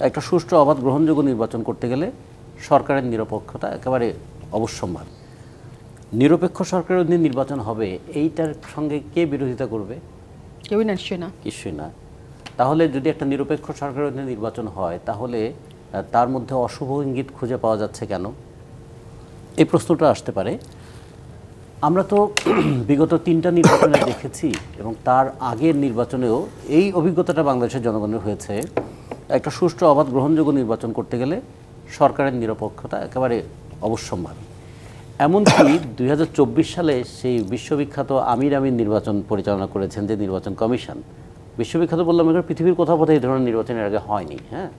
একটা সুষ্ঠু অবাধ গ্রহণযোগ্য নির্বাচন করতে গেলে সরকারের নিরপেক্ষতা একেবারে অবশ্যম্ভাবী। নিরপেক্ষ সরকারের অধীনে নির্বাচন হবে, এইটার সঙ্গে কে বিরোধিতা করবে? কেউই নিশ্চয়ই না, কিছুই না। তাহলে যদি একটা নিরপেক্ষ সরকারের অধীনে নির্বাচন হয়, তাহলে তার মধ্যে অশুভ ইঙ্গিত খুঁজে পাওয়া যাচ্ছে কেন? এই প্রশ্নটা আসতে পারে। আমরা তো বিগত 3টা নির্বাচনে দেখেছি এবং তার আগের নির্বাচনেও এই অভিজ্ঞতাটা বাংলাদেশের জনগণের হয়েছে। একটা সুষ্ঠু অবাধ গ্রহণযোগ্য নির্বাচন করতে গেলে সরকারের নিরপেক্ষতা একেবারে অবশ্যম্ভাবী। এমনকি 2024 সালে সেই বিশ্ববিখ্যাত আমির আমিন নির্বাচন পরিচালনা করেছেন যে নির্বাচন কমিশন, বিশ্ববিখ্যাত বললাম এখন পৃথিবীর কোথাও বোধহয় এই ধরনের নির্বাচনের আগে হয়নি। হ্যাঁ,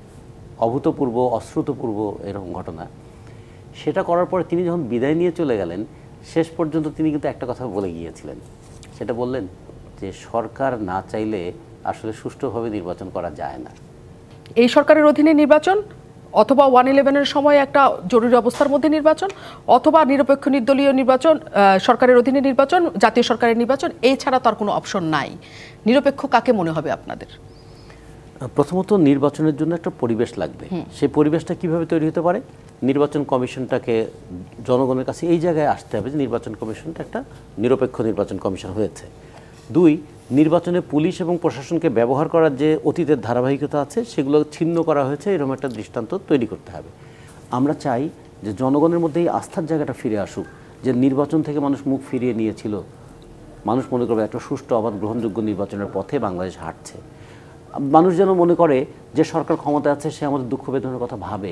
অভূতপূর্ব অশ্রুতপূর্ব এরকম ঘটনা। সেটা করার পরে তিনি যখন বিদায় নিয়ে চলে গেলেন, শেষ পর্যন্ত তিনি কিন্তু একটা কথা বলে গিয়েছিলেন। সেটা বললেন যে সরকার না চাইলে আসলে সুষ্ঠুভাবে নির্বাচন করা যায় না। এই সরকারের অধীনে নির্বাচন অথবা 111-এর সময় একটা জরুরি অবস্থার মধ্যে নির্বাচন অথবা নিরপেক্ষ নির্দলীয় নির্বাচন, সরকারের অধীনে নির্বাচন, জাতীয় সরকারের নির্বাচন, এছাড়া তার কোনো অপশন নাই। নিরপেক্ষ কাকে মনে হবে আপনাদের? প্রথমত নির্বাচনের জন্য একটা পরিবেশ লাগবে। সেই পরিবেশটা কিভাবে তৈরি হতে পারে? নির্বাচন কমিশনটাকে জনগণের কাছে এই জায়গায় আসতে হবে যে নির্বাচন কমিশনটা একটা নিরপেক্ষ নির্বাচন কমিশন হয়েছে। 2, নির্বাচনে পুলিশ এবং প্রশাসনকে ব্যবহার করার যে অতীতের ধারাবাহিকতা আছে সেগুলো ছিন্ন করা হয়েছে, এরকম একটা দৃষ্টান্ত তৈরি করতে হবে। আমরা চাই যে জনগণের মধ্যে এই আস্থার জায়গাটা ফিরে আসুক, যে নির্বাচন থেকে মানুষ মুখ ফিরিয়ে নিয়েছিল। মানুষ মনে করবে একটা সুষ্ঠু অবাধ গ্রহণযোগ্য নির্বাচনের পথে বাংলাদেশ হাঁটছে। মানুষ যেন মনে করে যে সরকার ক্ষমতা আছে, সে আমাদের দুঃখ বেদনার কথা ভাবে।